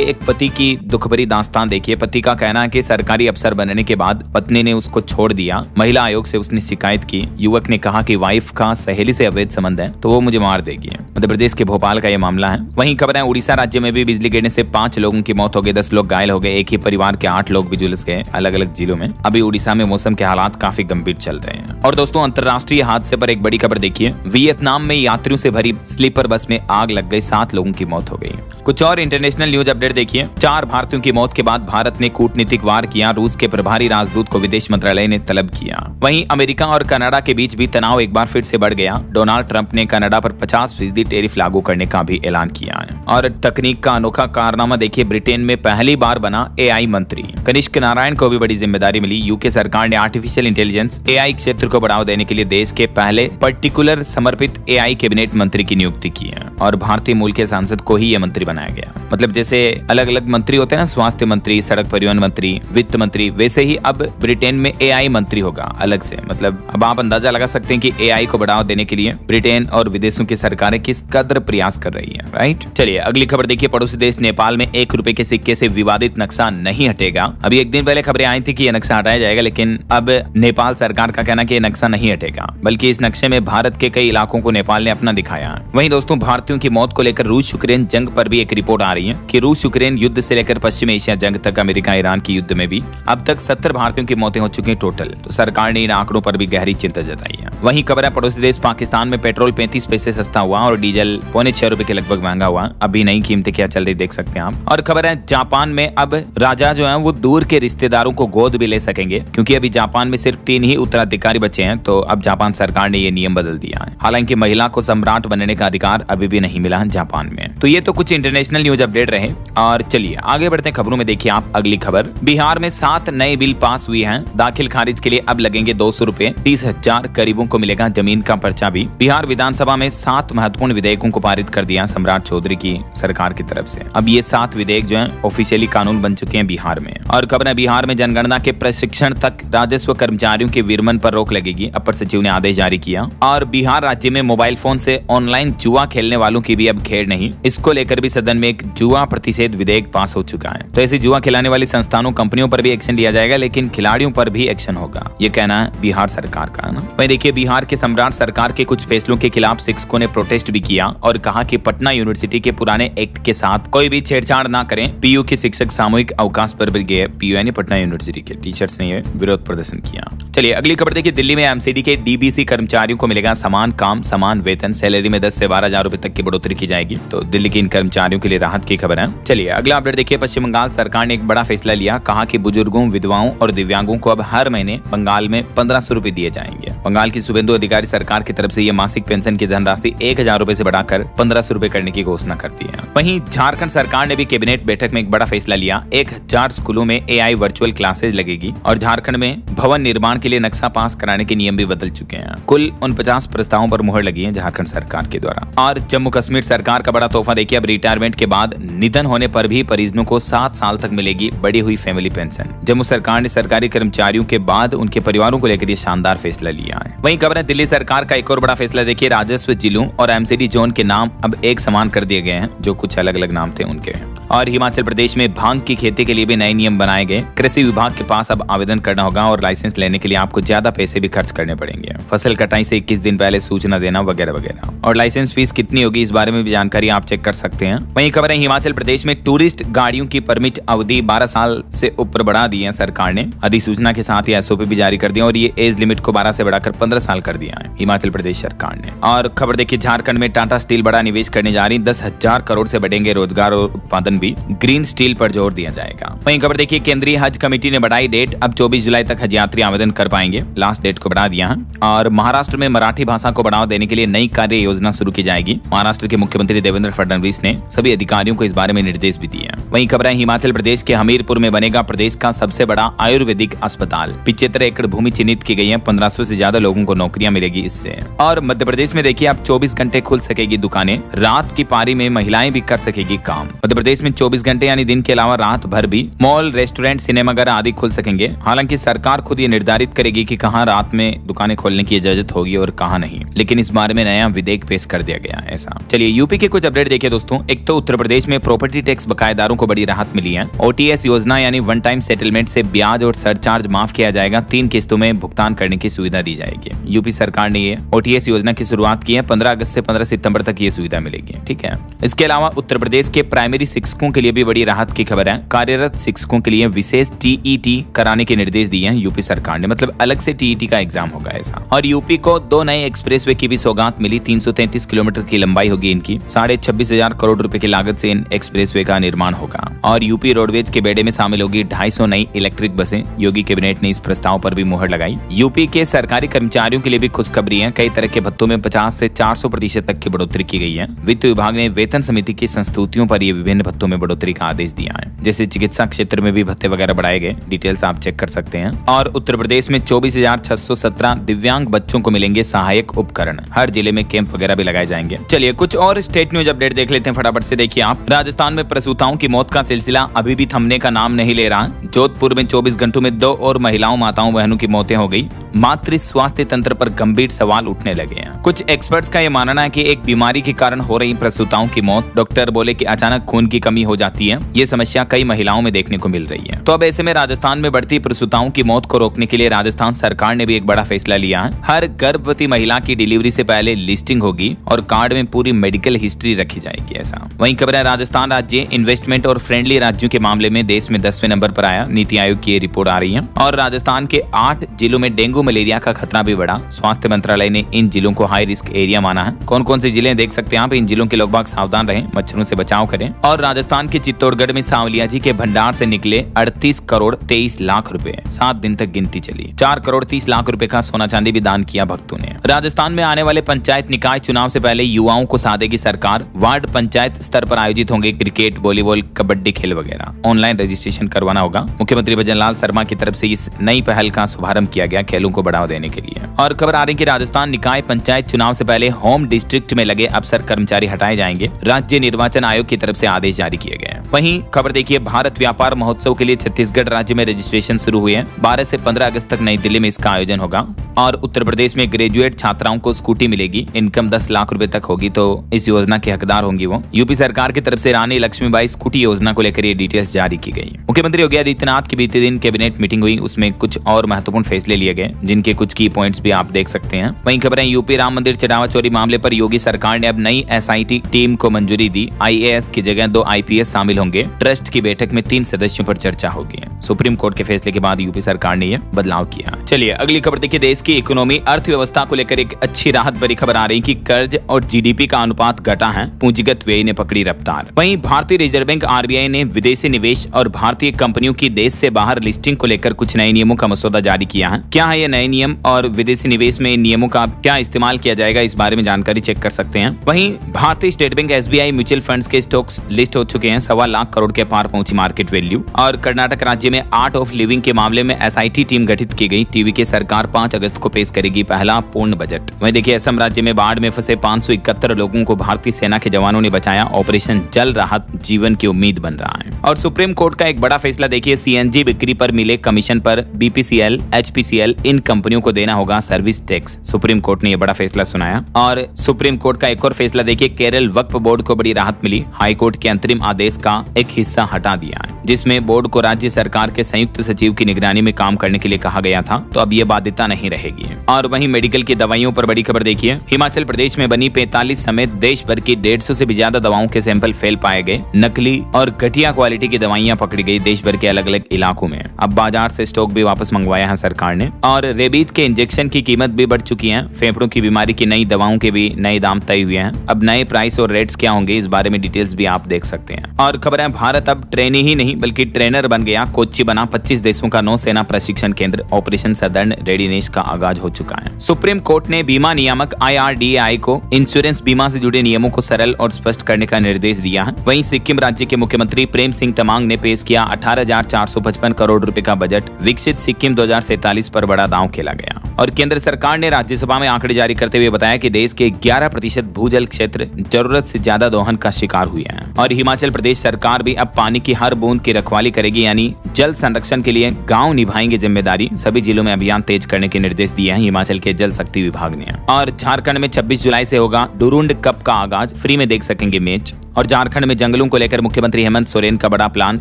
एक पति की दुख भरी दास्तान देखिए। पति का कहना है कि सरकारी अफसर बनने के बाद पत्नी ने उसको छोड़ दिया। महिला आयोग से उसने शिकायत की। युवक ने कहा कि वाइफ का सहेली से अवैध संबंध है तो वो मुझे मार देगी। मध्य प्रदेश के भोपाल का यह मामला है। वहीं खबर है उड़ीसा राज्य में भी बिजली गिरने से 5 लोगों की मौत हो गई, 10 लोग घायल हो गए। एक ही परिवार के 8 लोग भी झुलस गए अलग अलग जिलों में। अभी उड़ीसा में मौसम के हालात काफी गंभीर चल रहे हैं। और दोस्तों अंतरराष्ट्रीय हादसे पर एक बड़ी खबर देखिए। वियतनाम में यात्रियों से भरी स्लीपर बस में आग लग गई, 7 लोगों की मौत हो गई। कुछ और इंटरनेशनल न्यूज अपडेट देखिए। 4 भारतीयों की मौत के बाद भारत ने कूटनीतिक वार किया। रूस के प्रभारी राजदूत को विदेश मंत्रालय ने तलब किया। वहीं अमेरिका और कनाडा के बीच भी तनाव एक बार फिर से बढ़ गया। डोनाल्ड ट्रंप ने कनाडा पर 50% टैरिफ लागू करने का भी ऐलान किया है। और तकनीक का अनोखा कारनामा देखिए, ब्रिटेन में पहली बार बना एआई मंत्री। कनिष्क नारायण को भी बड़ी जिम्मेदारी मिली। यूके सरकार ने आर्टिफिशियल इंटेलिजेंस एआई क्षेत्र को बढ़ावा देने के लिए देश के पहले पर्टिकुलर समर्पित एआई कैबिनेट मंत्री की नियुक्ति की है। और भारतीय मूल के सांसद को ही यह मंत्री बनाया गया। मतलब जैसे अलग अलग मंत्री होते हैं ना, स्वास्थ्य मंत्री, सड़क परिवहन मंत्री, वित्त मंत्री, वैसे ही अब ब्रिटेन में एआई मंत्री होगा अलग से। मतलब अब आप अंदाजा लगा सकते हैं कि एआई को बढ़ावा देने के लिए ब्रिटेन और विदेशों की सरकारें किस कदर प्रयास कर रही है, राइट। चलिए अगली खबर देखिए। पड़ोसी देश नेपाल में 1 रुपए के सिक्के से विवादित नक्शा नहीं हटेगा। अभी एक दिन पहले खबरें आई थी कि यह नक्शा हटाया जाएगा, लेकिन अब नेपाल सरकार का कहना कि यह नक्शा नहीं हटेगा, बल्कि इस नक्शे में भारत के कई इलाकों को नेपाल ने अपना दिखाया। वहीं दोस्तों भारतीयों की मौत को लेकर रूस यूक्रेन जंग पर भी एक रिपोर्ट आ रही है कि रूस यूक्रेन युद्ध से लेकर पश्चिम एशिया जंग तक अमेरिका ईरान की युद्ध में भी अब तक 70 भारतीयों की मौतें हो चुकी हैं टोटल। तो सरकार ने इन आंकड़ों पर भी गहरी चिंता जताई है। वहीं खबर है पड़ोसी देश पाकिस्तान में पेट्रोल 35 पैसे सस्ता हुआ और डीजल 6.25 रुपए के लगभग महंगा हुआ। अभी नई कीमतें क्या चल रही देख सकते हैं आप। और खबर है जापान में अब राजा जो है वो दूर के रिश्तेदारों को गोद भी ले सकेंगे, क्योंकि अभी जापान में सिर्फ 3 ही उत्तराधिकारी बचे हैं। तो अब जापान सरकार ने ये नियम बदल दिया है। हालांकि महिला को सम्राट बनने का अधिकार अभी भी नहीं मिला है जापान में। तो ये तो कुछ इंटरनेशनल न्यूज अपडेट रहे। और चलिए आगे बढ़ते हैं खबरों में। देखिए आप अगली खबर। बिहार में 7 नए बिल पास हुए हैं। दाखिल खारिज के लिए अब लगेंगे 200 रुपए। 30,000 गरीबों को मिलेगा जमीन का पर्चा भी। बिहार विधानसभा में 7 महत्वपूर्ण विधेयकों को पारित कर दिया सम्राट चौधरी की सरकार की तरफ से। अब ये 7 विधेयक जो है ऑफिशियली कानून बन चुके हैं बिहार में। और खबर है बिहार में जनगणना के प्रशिक्षण तक राजस्व कर्मचारियों के विरमण पर रोक लगेगी। अपर सचिव ने आदेश जारी किया। और बिहार राज्य में मोबाइल फोन से ऑनलाइन जुआ खेलने वालों की भी अब खेड़ नहीं। इसको लेकर भी सदन में एक जुआ प्रतिषेध विधेयक पास हो चुका है। तो ऐसी जुआ खिलाने वाली संस्थानों कंपनियों पर भी एक्शन लिया जाएगा, लेकिन खिलाड़ियों पर भी एक्शन होगा, ये कहना है बिहार सरकार का ना। वहीं देखिए बिहार के सम्राट सरकार के कुछ फैसलों के खिलाफ शिक्षकों ने प्रोटेस्ट भी किया और कहा कि पटना यूनिवर्सिटी के पुराने एक्ट के साथ कोई भी छेड़छाड़ ना करें। पीयू के शिक्षक सामूहिक अवकाश पर भी गए। पीयू यानी पटना यूनिवर्सिटी के टीचर्स ने विरोध प्रदर्शन किया। चलिए अगली खबर देखिए। दिल्ली में एमसीडी के डीबीसी कर्मचारियों को मिलेगा समान काम समान वेतन। सैलरी में 10 से 12,000 रुपए तक की बढ़ोतरी की जाएगी। तो दिल्ली के इन कर्मचारियों के लिए राहत की खबर है। चलिए अगला अपडेट देखिए। पश्चिम बंगाल सरकार ने एक बड़ा फैसला लिया। कहा कि बुजुर्गों, विधवाओं और दिव्यांगों को अब हर महीने बंगाल में 1500 रुपए दिए जाएंगे। बंगाल की शुभेंदु अधिकारी सरकार की तरफ से ये मासिक पेंशन की धनराशि 1000 रुपए से बढ़ाकर 1500 रुपए करने की घोषणा कर दी है। वहीं झारखंड सरकार ने भी कैबिनेट बैठक में एक बड़ा फैसला लिया। 1000 स्कूलों में एआई वर्चुअल क्लासेज लगेगी। और झारखंड में भवन निर्माण के लिए नक्शा पास कराने के नियम भी बदल चुके हैं। कुल 49 प्रस्तावों पर मुहर लगी है झारखंड सरकार के द्वारा। और जम्मू कश्मीर सरकार का बड़ा तोहफा देखिए। अब रिटायरमेंट के बाद निधन होने पर भी परिजनों को 7 साल तक मिलेगी बढ़ी हुई फैमिली पेंशन। जम्मू सरकार ने सरकारी कर्मचारियों के बाद उनके परिवारों को लेकर ये शानदार फैसला लिया है। वहीं खबर है दिल्ली सरकार का एक और बड़ा फैसला देखिए। राजस्व जिलों और एमसीडी जोन के नाम अब एक समान कर दिए गए हैं, जो कुछ अलग अलग नाम थे उनके। और हिमाचल प्रदेश में भांग की खेती के लिए भी नए नियम बनाए गए। कृषि विभाग के पास अब आवेदन करना होगा और लाइसेंस लेने के लिए आपको ज्यादा पैसे भी खर्च करने पड़ेंगे। फसल कटाई से 21 दिन पहले सूचना देना वगैरह वगैरह। और लाइसेंस फीस कितनी होगी इस बारे में भी जानकारी आप चेक कर सकते हैं। वहीं खबर है हिमाचल प्रदेश में टूरिस्ट गाड़ियों की परमिट अवधि 12 साल से ऊपर बढ़ा दी है सरकार ने। अधिसूचना के साथ ही एसओपी भी जारी कर दिया और ये एज लिमिट को 12 से बढ़ाकर 15 साल कर दिया है हिमाचल प्रदेश सरकार ने। और खबर देखिए झारखंड में टाटा स्टील बड़ा निवेश करने जा रही। 10,000 करोड़ से बढ़ेंगे रोजगार और उत्पादन भी। ग्रीन स्टील पर जोर दिया जाएगा। वहीं खबर देखिए केंद्रीय हज कमेटी ने बढ़ाई डेट। अब 24 जुलाई तक हज यात्री आवेदन कर पाएंगे। लास्ट डेट को बढ़ा दिया है। और महाराष्ट्र में मराठी भाषा को बढ़ावा देने के लिए नई कार्य योजना शुरू की जाएगी। महाराष्ट्र के मुख्यमंत्री देवेंद्र फडणवीस ने सभी अधिकारियों को इस बारे में निर्देश भी दिए हैं। वहीं खबर है हिमाचल प्रदेश के हमीरपुर में बनेगा प्रदेश का सबसे बड़ा आयुर्वेदिक अस्पताल। 75 एकड़ भूमि चिन्हित की गई है। 1500 से ज्यादा लोगों को नौकरियां मिलेगी इससे। और मध्य प्रदेश में देखिए आप 24 घंटे खुल सकेगी दुकानें, रात की पारी में महिलाएं भी कर सकेगी काम। मध्य प्रदेश में 24 घंटे यानी दिन के अलावा रात भर भी मॉल, रेस्टोरेंट, सिनेमाघर आदि खुल सकेंगे। हालांकि सरकार खुद ये निर्धारित करेगी कि कहां रात में दुकानें खोलने की इजाजत होगी और कहां नहीं, लेकिन इस बारे में नया विधेयक पेश कर दिया गया ऐसा। चलिए यूपी के कुछ अपडेट देखिए दोस्तों। एक तो उत्तर प्रदेश में प्रॉपर्टी टैक्स बकायेदारों को बड़ी राहत मिली है। OTS योजना यानी वन टाइम सेटलमेंट से ब्याज और सरचार्ज माफ किया जाएगा। 3 किस्तों में भुगतान करने की सुविधा दी जाएगी। यूपी सरकार ने ये OTS योजना की शुरुआत की है। 15 अगस्त से 15 सितंबर तक ये सुविधा मिलेगी। ठीक है। इसके अलावा उत्तर प्रदेश के प्राइमरी शिक्षकों के लिए भी बड़ी राहत की खबर है। कार्यरत शिक्षकों के लिए विशेष TET कराने के निर्देश दिए हैं यूपी सरकार ने, मतलब अलग से TET का एग्जाम होगा ऐसा। और यूपी को 2 नए एक्सप्रेसवे की भी सौगात मिली। 333 किलोमीटर की लंबाई होगी इनकी। 26,500 करोड़ रुपए की लागत से इन एक्सप्रेसवे का निर्माण होगा। और यूपी रोडवेज के बेड़े में शामिल होगी 250 नई इलेक्ट्रिक बसें। योगी कैबिनेट ने इस प्रस्ताव पर भी मुहर लगाई। यूपी के सरकारी कर्मचारियों के लिए भी खुशखबरी है। कई तरह के भत्तों में 50 से 400% तक की बढ़ोतरी की गई है। वित्त विभाग ने वेतन समिति की संस्तुतियों पर ये विभिन्न भत्तों में बढ़ोतरी का आदेश दिया है। जैसे चिकित्सा क्षेत्र में भी भत्ते वगैरह बढ़ाए गए। डिटेल्स आप चेक कर सकते हैं। और उत्तर प्रदेश में 24,617 दिव्यांग बच्चों को मिलेंगे सहायक उपकरण। हर जिले में कैंप वगैरह भी लगाए जाएंगे। चलिए कुछ और स्टेट न्यूज अपडेट देख लेते हैं फटाफट से। देखिए आप, राजस्थान में प्रसूताओं की मौत का सिलसिला अभी भी थमने का नाम नहीं ले रहा। जोधपुर में 24 घंटों में 2 और महिलाओं, माताओं, बहनों की मौतें हो गई। मातृ स्वास्थ्य तंत्र पर गंभीर सवाल उठने लगे हैं। कुछ एक्सपर्ट्स का यह मानना है कि एक बीमारी के कारण हो रही प्रसूताओं की मौत, डॉक्टर बोले कि अचानक खून की कमी हो जाती है, ये समस्या कई महिलाओं में देखने को मिल रही है। तो अब ऐसे में राजस्थान में बढ़ती प्रसूताओं की मौत को रोकने के लिए राजस्थान सरकार ने भी एक बड़ा फैसला लिया है। हर गर्भवती महिला की डिलीवरी से पहले लिस्टिंग होगी और कार्ड में पूरी मेडिकल हिस्ट्री रखी जाएगी ऐसा। वहीं खबर है, राजस्थान राज्य इन्वेस्टमेंट और फ्रेंडली राज्यों के मामले में देश में 10वें नंबर पर आया। नीति आयोग की रिपोर्ट आ रही है। और राजस्थान के 8 जिलों में डेंगू मलेरिया का खतरा भी बढ़ा। स्वास्थ्य मंत्रालय ने इन जिलों को हाई रिस्क एरिया माना है। कौन कौन से जिले देख सकते हैं आप। इन जिलों के लोग बाग सावधान रहें, मच्छरों से बचाव करें। और राजस्थान के चित्तौड़गढ़ में सांवलिया जी के भंडार से निकले 38 करोड़ 23 लाख रुपए। 7 दिन तक गिनती चली। 4 करोड़ 30 लाख रुपए का सोना चांदी भी दान किया भक्तों ने। राजस्थान में आने वाले पंचायत निकाय चुनाव से पहले युवाओं को साधेगी सरकार। वार्ड पंचायत स्तर पर आयोजित होंगे क्रिकेट, वॉलीबॉल, कबड्डी खेल वगैरह। ऑनलाइन रजिस्ट्रेशन करवाना होगा। मुख्यमंत्री भजनलाल शर्मा की तरफ से इस नई पहल का शुभारंभ किया गया खेलों को बढ़ावा देने के लिए। और खबर आ रही कि राजस्थान निकाय पंचायत चुनाव से पहले होम डिस्ट्रिक्ट में लगे अफसर कर्मचारी हटाए जाएंगे। राज्य निर्वाचन आयोग की तरफ से आदेश जारी किए गए। वहीं खबर देखिए, भारत व्यापार महोत्सव के लिए छत्तीसगढ़ राज्य में रजिस्ट्रेशन शुरू हुई है। 12 से 15 अगस्त तक नई दिल्ली में इसका आयोजन होगा। और उत्तर प्रदेश में ग्रेजुएट छात्राओं को स्कूटी मिलेगी। इनकम 10 लाख रुपए तक होगी तो इस योजना के हकदार होंगी वो। यूपी सरकार की तरफ से रानी लक्ष्मीबाई स्कूटी योजना को लेकर ये डिटेल्स जारी की गई। मुख्यमंत्री योगी आदित्यनाथ की बीते दिन कैबिनेट मीटिंग हुई। उसमें कुछ और महत्वपूर्ण फैसले लिए गए, जिनके कुछ की पॉइंट्स भी आप देख सकते हैं। वहीं खबरें, यूपी राम मंदिर चढ़ावा चोरी मामले पर योगी सरकार ने अब नई SIT टीम को मंजूरी दी। IAS की जगह 2 IPS शामिल होंगे। ट्रस्ट की बैठक में 3 सदस्यों पर चर्चा होगी। सुप्रीम कोर्ट के फैसले के बाद यूपी सरकार ने यह बदलाव किया। चलिए अगली खबर देखिए, देश की इकोनॉमी अर्थव्यवस्था को लेकर एक अच्छी राहत भरी खबर आ रही कि कर्ज और GDP का अनुपात घटा है। पूंजीगत व्यय ने पकड़ी रफ्तार। वहीं भारतीय रिजर्व बैंक RBI ने विदेशी निवेश और भारतीय कंपनियों की देश से बाहर लिस्टिंग को लेकर कुछ नए नियमों का मसौदा जारी किया है। क्या है ये नए नियम और विदेशी निवेश में इन नियमों का क्या इस्तेमाल किया जाएगा, इस बारे में जानकारी चेक कर सकते हैं। वहीं भारतीय state bank SBI mutual funds के स्टॉक्स लिस्ट हो चुके हैं। 1.25 लाख करोड़ के पार पहुंची मार्केट वैल्यू। और कर्नाटक राज्य में आर्ट ऑफ लिविंग के मामले में SIT टीम गठित की गई। टीवी की सरकार 5 अगस्त को पेश करेगी पहला पूर्ण बजट। वहीं देखिए, असम राज्य में बाढ़ में फंसे 571 लोगों को भारतीय सेना के जवानों ने बचाया। ऑपरेशन जल राहत जीवन की उम्मीद बन रहा है। और सुप्रीम कोर्ट का एक बड़ा फैसला देखिए, CNG बिक्री पर मिले कमीशन पर BPCL, HPCL इन कंपनियों को देना होगा सर्विस टैक्स। सुप्रीम कोर्ट ने यह बड़ा फैसला सुनाया। और सुप्रीम कोर्ट का एक और फैसला देखिए, केरल वक्फ बोर्ड को बड़ी राहत मिली। हाई कोर्ट के अंतरिम आदेश का एक हिस्सा हटा दिया है, जिसमें बोर्ड को राज्य सरकार के संयुक्त सचिव की निगरानी में काम करने के लिए कहा गया था। तो अब ये बाध्यता नहीं रहेगी। और वहीं मेडिकल की दवाइयों पर बड़ी खबर देखिए, हिमाचल प्रदेश में बनी 45 समेत देश भर की 150 से भी ज्यादा दवाओं के सैंपल फेल पाए गए। नकली और घटिया क्वालिटी की दवाइयां पकड़ी गई देश भर के अलग अलग इलाकों में। अब बाजार से स्टॉक भी वापस मंगवाया है सरकार ने। और रेबीज के इंजेक्शन की कीमत भी बढ़ चुकी है। फेफड़ों की बीमारी की नई दवाओं के भी नए दाम तय हुए हैं। अब नए प्राइस और रेट्स क्या होंगे, इस बारे में डिटेल्स भी आप देख सकते हैं। और खबर है, भारत अब ट्रेन ही नहीं नहीं बल्कि ट्रेनर बन गया। कोच्चि बना 25 देशों का नौसेना प्रशिक्षण केंद्र। ऑपरेशन सदर्न रेडीनेस का आगाज हो चुका है। सुप्रीम कोर्ट ने बीमा नियामक IRDAI को इंश्योरेंस बीमा से जुड़े नियमों को सरल और स्पष्ट करने का निर्देश दिया है। वहीं सिक्किम राज्य के मुख्यमंत्री प्रेम सिंह तमांग ने पेश किया 18,455 करोड़ रुपए का बजट। विकसित सिक्किम 2047 पर बड़ा दांव खेला गया। और केंद्र सरकार ने राज्यसभा में आंकड़े जारी करते हुए बताया कि देश के 11% भूजल क्षेत्र जरूरत से ज्यादा दोहन का शिकार हुए हैं। और हिमाचल प्रदेश सरकार भी अब पानी की हर बूंद की रखवाली करेगी, यानी जल संरक्षण के लिए गांव निभाएंगे जिम्मेदारी। सभी जिलों में अभियान तेज करने के निर्देश दिए हैं हिमाचल के जल शक्ति विभाग ने। और झारखंड में 26 जुलाई से होगा डुरुंड कप का आगाज। फ्री में देख सकेंगे मैच। और झारखंड में जंगलों को लेकर मुख्यमंत्री हेमंत सोरेन का बड़ा प्लान।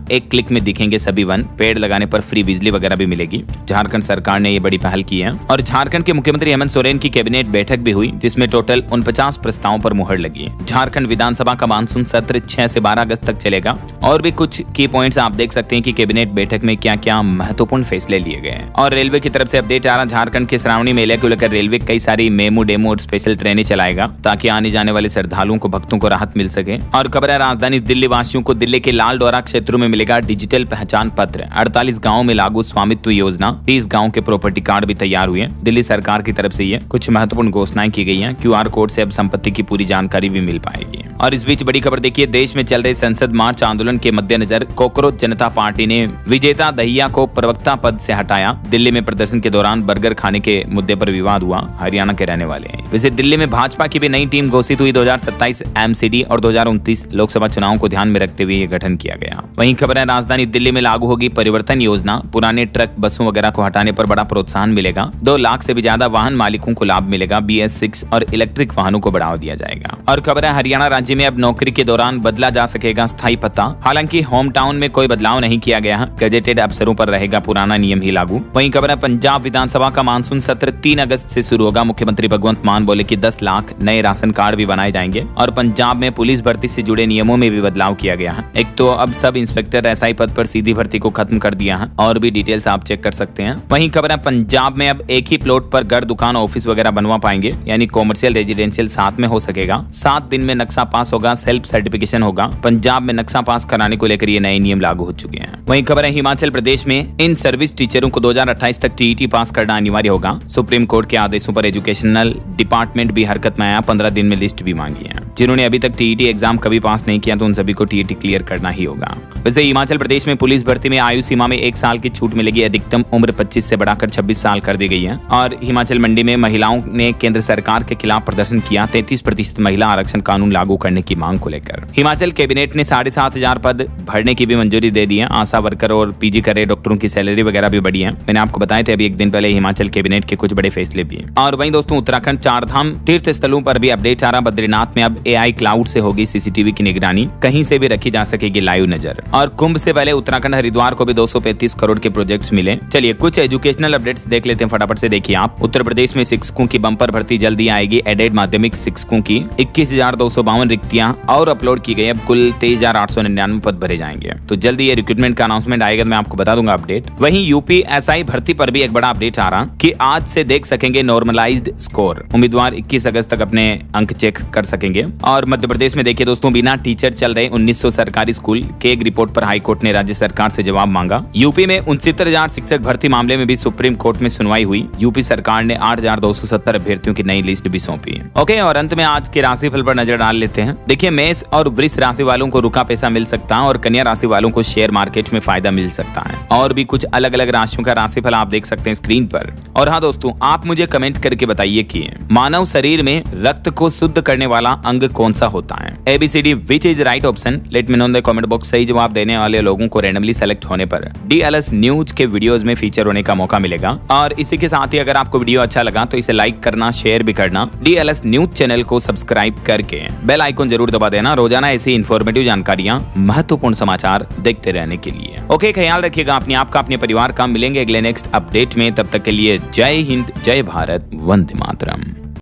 एक क्लिक में दिखेंगे सभी वन। पेड़ लगाने पर फ्री बिजली वगैरह भी मिलेगी। झारखंड सरकार ने ये बड़ी पहल की है। और झारखंड के मुख्यमंत्री हेमंत सोरेन की कैबिनेट बैठक भी हुई, जिसमें टोटल 49 प्रस्तावों पर मुहर लगी है। झारखंड विधानसभा का मानसून सत्र 6 से 12 अगस्त तक चलेगा। और भी कुछ की पॉइंट्स आप देख सकते हैं कि कैबिनेट बैठक में क्या क्या महत्वपूर्ण फैसले लिए गए हैं। और रेलवे की तरफ से अपडेट आ रहा, झारखंड के श्रावणी मेले को लेकर रेलवे कई सारी मेमू डेमो और स्पेशल ट्रेनें चलाएगा, ताकि आने जाने वाले श्रद्धालुओं को भक्तों को राहत मिल सके। और खबर है, राजधानी दिल्ली वासियों को दिल्ली के लाल डोरा क्षेत्रों में मिलेगा डिजिटल पहचान पत्र। 48 गाँव में लागू स्वामित्व योजना। 30 गाँव के प्रॉपर्टी कार्ड भी तैयार हुए। दिल्ली सरकार की तरफ से ये कुछ महत्वपूर्ण घोषणाएं की गई हैं। QR कोड से अब संपत्ति की पूरी जानकारी भी मिल पाएगी। और इस बीच बड़ी खबर देखिए, देश में चल रहे संसद मार्च आंदोलन के मद्देनजर कॉकरोच जनता पार्टी ने विजेता दहिया को प्रवक्ता पद से हटाया। दिल्ली में प्रदर्शन के दौरान बर्गर खाने के मुद्दे पर विवाद हुआ। हरियाणा के रहने वाले हैं। वैसे दिल्ली में भाजपा की भी नई टीम घोषित हुई। 2027 MCD और 2029 लोकसभा चुनाव को ध्यान में रखते हुए ये गठन किया गया। वहीं खबर है, राजधानी दिल्ली में लागू होगी परिवर्तन योजना। पुराने ट्रक बसों वगैरह को हटाने पर बड़ा प्रोत्साहन मिलेगा। 2 लाख से भी ज्यादा वाहन मालिकों को लाभ मिलेगा। BS6 और इलेक्ट्रिक वाहनों को बढ़ावा दिया जाएगा। और खबर है, हरियाणा राज्य में अब नौकरी के दौरान बदला जा सकेगा स्थायी पता। हालांकि होम टाउन में कोई बदलाव नहीं किया गया है। गजेटेड अफसरों पर रहेगा पुराना नियम ही लागू। वहीं खबर है, पंजाब विधानसभा का मानसून सत्र 3 अगस्त से शुरू होगा। मुख्यमंत्री भगवंत मान बोले कि 10 लाख नए राशन कार्ड भी बनाए जाएंगे। और पंजाब में पुलिस भर्ती से जुड़े नियमों में भी बदलाव किया गया है। एक तो अब सब इंस्पेक्टर SI पद पर सीधी भर्ती को खत्म कर दिया है। और भी डिटेल्स आप चेक कर सकते हैं। वहीं खबर है, पंजाब में अब एक ही प्लॉट पर घर, दुकान, ऑफिस वगैरह बनवा पाएंगे, यानी कॉमर्शियल रेजिडेंशियल साथ में हो सकेगा। 7 दिन में नक्शा पास होगा। सेल्फ सर्टिफिकेशन होगा। पंजाब में नक्शा पास कराने को लेकर ये नए नियम लागू हो चुके हैं। वहीं खबर है, हिमाचल प्रदेश में इन सर्विस टीचरों को 2028 तक TET पास करना अनिवार्य होगा। सुप्रीम कोर्ट के आदेशों पर एजुकेशनल डिपार्टमेंट भी हरकत में आया। 15 दिन में लिस्ट भी मांगी है। जिन्होंने अभी तक TET एग्जाम कभी पास नहीं किया तो उन सभी को TET क्लियर करना ही होगा। वैसे हिमाचल प्रदेश में पुलिस भर्ती में आयु सीमा में 1 साल की छूट मिलेगी। अधिकतम उम्र 25 से बढ़ाकर 26 साल कर दी गई है। और हिमाचल मंडी में महिलाओं ने केंद्र सरकार के खिलाफ प्रदर्शन किया। 33% महिला आरक्षण कानून लागू करने की मांग को लेकर हिमाचल कैबिनेट ने 7,500 पद भरने की भी मंजूरी दे दी है। आशा वर्कर और PG कर रहे डॉक्टरों की सैलरी वगैरह भी बढ़ी है। मैंने आपको बताया थे अभी एक दिन पहले हिमाचल कैबिनेट के कुछ बड़े फैसले भी हैं। और वहीं दोस्तों, उत्तराखंड 4 धाम तीर्थ स्थलों पर भी अपडेट आ रहा। बद्रीनाथ में अब AI क्लाउड से होगी CCTV की निगरानी। कहीं से भी रखी जा सकेगी लाइव नजर। और कुंभ से पहले उत्तराखंड हरिद्वार को भी 235 करोड़ के प्रोजेक्ट्स मिले। चलिए कुछ एजुकेशनल अपडेट्स देख लेते हैं फटाफट से। देखिए आप, उत्तर प्रदेश में शिक्षकों की बंपर भर्ती जल्दी आएगी। एडेड माध्यमिक शिक्षकों की 21,252 रिक्तियां और अपलोड की गई। अब कुल 23,899 पद भरे जाएंगे। तो जल्दी ये रिक्रूटमेंट का अनाउंसमेंट आएगा, मैं आपको बता दूंगा अपडेट। वहीं यूपी SI भर्ती पर भी एक बड़ा अपडेट आ रहा कि आज से देख सकेंगे नॉर्मलाइज्ड स्कोर। उम्मीदवार 21 अगस्त तक अपने अंक चेक कर सकेंगे। और मध्य प्रदेश में देखिए दोस्तों, बिना टीचर चल रहे 1900 सरकारी स्कूल के एक रिपोर्ट पर हाईकोर्ट ने राज्य सरकार से जवाब मांगा। यूपी में 69,000 शिक्षक भर्ती मामले में भी सुप्रीम कोर्ट में सुनवाई हुई। यूपी सरकार ने 8,270 अभ्यर्थियों की नई लिस्ट भी सौंपी। ओके, और अंत में आज के राशिफल पर नजर डाल लेते हैं। देखिए, मेष और वृष राशि वालों को रुका पैसा मिल सकता है और कन्या राशि वालों को शेयर मार्केट में फायदा मिल सकता है। और भी कुछ अलग अलग राशियों का राशिफल आप देख सकते हैं स्क्रीन पर। और हाँ दोस्तों, आप मुझे कमेंट करके बताइए कि मानव शरीर में रक्त को शुद्ध करने वाला अंग कौन सा होता है। ABCD which is right option, let me know in the comment box. सही जवाब देने वाले लोगों को रैंडमली सेलेक्ट होने पर DLS न्यूज के वीडियोस में फीचर होने का मौका मिलेगा। और इसी के साथ ही अगर आपको वीडियो अच्छा लगा तो इसे लाइक करना, शेयर भी करना। DLS न्यूज चैनल को सब्सक्राइब करके बेल आइकन जरूर दबा देना रोजाना ऐसी इंफॉर्मेटिव जानकारियां, महत्वपूर्ण समाचार देखते रहने के लिए। ओके, ख्याल रखिएगा अपने आप का, अपने परिवार का। मिलेंगे अगले नेक्स्ट अपडेट में। तब तक के लिए जय हिंद, जय भारत, वंदे मातरम।